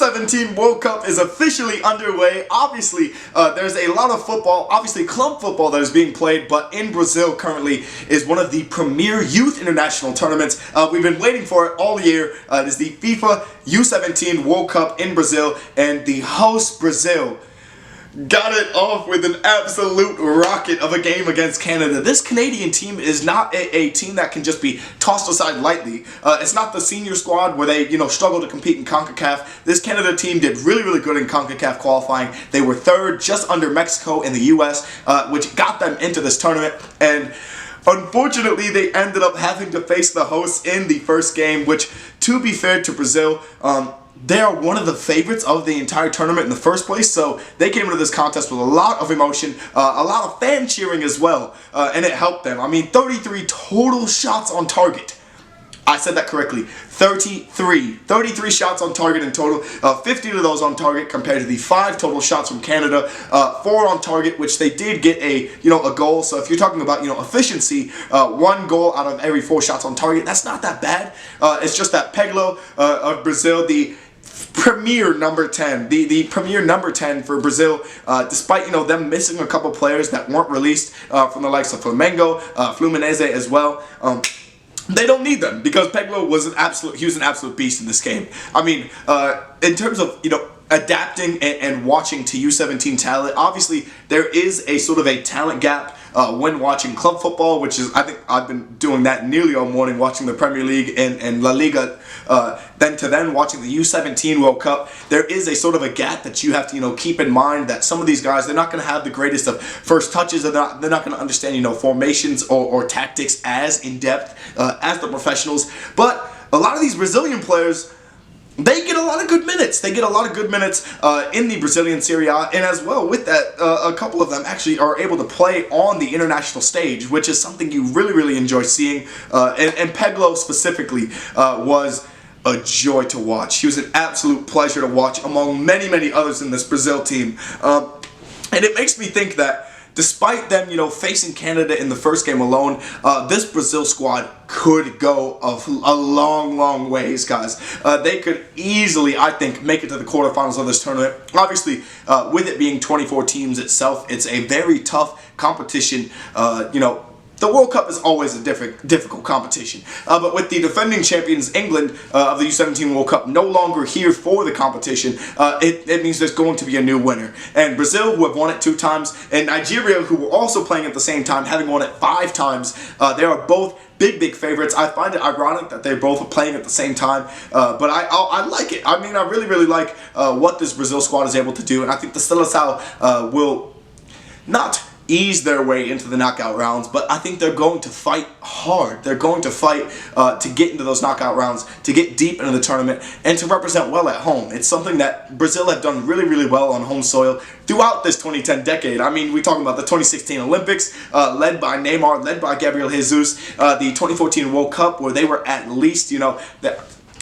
U17 World Cup is officially underway. Obviously, there's a lot of football, obviously club football that is being played, but in Brazil currently is one of the premier youth international tournaments. We've been waiting for it all year. It is the FIFA U17 World Cup in Brazil, and the host Brazil got it off with an absolute rocket of a game against Canada. This Canadian team is not a team that can just be tossed aside lightly. It's not the senior squad where they, struggle to compete in CONCACAF. This Canada team did really good in CONCACAF qualifying. They were third, just under Mexico and the U.S., which got them into this tournament. And unfortunately, they ended up having to face the hosts in the first game, which, to be fair to Brazil, they are one of the favorites of the entire tournament in the first place, so they came into this contest with a lot of emotion, a lot of fan cheering as well, and it helped them. I mean, 33 total shots on target. I said that correctly. 33 shots on target in total. 50 of those on target compared to the 5 total shots from Canada. 4 on target, which they did get a goal. So if you're talking about efficiency, 1 goal out of every 4 shots on target, that's not that bad. It's just that PEGLOW of Brazil, the premier number 10, the premier number 10 for Brazil, despite them missing a couple players that weren't released from the likes of Flamengo, Fluminense as well. They don't need them because PEGLOW was an absolute beast in this game. I mean, in terms of adapting and watching to U17 talent, obviously there is a sort of a talent gap when watching club football, which is, I think I've been doing that nearly all morning, watching the Premier League and La Liga, then watching the U17 World Cup. There is a sort of a gap that you have to keep in mind, that some of these guys, they're not going to have the greatest of first touches, they're not going to understand formations or tactics as in depth as the professionals. But a lot of these Brazilian players, they get a lot of good minutes. They get a lot of good minutes in the Brazilian Serie A, and as well with that, a couple of them actually are able to play on the international stage, which is something you really enjoy seeing. And PEGLOW specifically was a joy to watch. He was an absolute pleasure to watch among many others in this Brazil team. And it makes me think that despite them, facing Canada in the first game alone, this Brazil squad could go a long ways, guys. They could easily, I think, make it to the quarterfinals of this tournament. Obviously, with it being 24 teams itself, it's a very tough competition. The World Cup is always a difficult competition. But with the defending champions, England, of the U17 World Cup, no longer here for the competition, it means there's going to be a new winner. And Brazil, who have won it 2 times, and Nigeria, who were also playing at the same time, having won it 5 times, they are both big favorites. I find it ironic that they're both playing at the same time, but I like it. I mean, I really like what this Brazil squad is able to do, and I think the Seleção will not ease their way into the knockout rounds, but I think they're going to fight hard. They're going to fight to get into those knockout rounds, to get deep into the tournament, and to represent well at home. It's something that Brazil have done really well on home soil throughout this 2010 decade. I mean, we're talking about the 2016 Olympics, led by Neymar, led by Gabriel Jesus, the 2014 World Cup, where they were at least,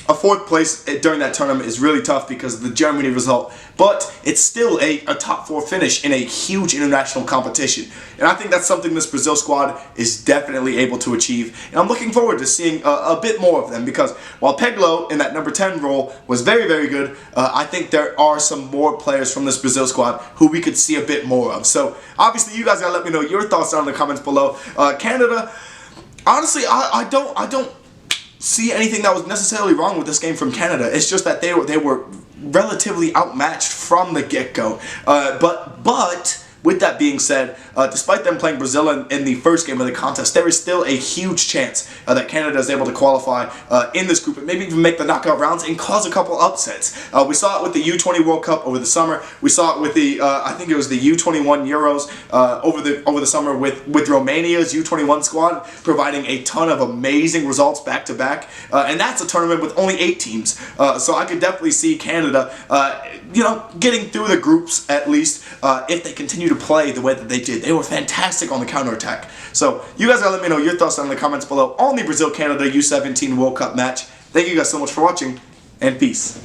a 4th place during that tournament is really tough because of the Germany result, but it's still a top 4 finish in a huge international competition. And I think that's something this Brazil squad is definitely able to achieve. And I'm looking forward to seeing a bit more of them, because while PEGLOW in that number 10 role was very good, I think there are some more players from this Brazil squad who we could see a bit more of. So obviously you guys gotta let me know your thoughts down in the comments below. Canada, honestly, I don't see anything that was necessarily wrong with this game from Canada. It's just that they were relatively outmatched from the get-go. But with that being said, despite them playing Brazil in the first game of the contest, there is still a huge chance that Canada is able to qualify in this group and maybe even make the knockout rounds and cause a couple upsets. We saw it with the U20 World Cup over the summer. We saw it with the, I think it was the U21 Euros over the summer with Romania's U21 squad, providing a ton of amazing results back to back. And that's a tournament with only 8 teams. So I could definitely see Canada, getting through the groups at least, if they continue to play the way that they did. They were fantastic on the counterattack. So you guys gotta let me know your thoughts down in the comments below on the Brazil-Canada U17 World Cup match. Thank you guys so much for watching, and peace.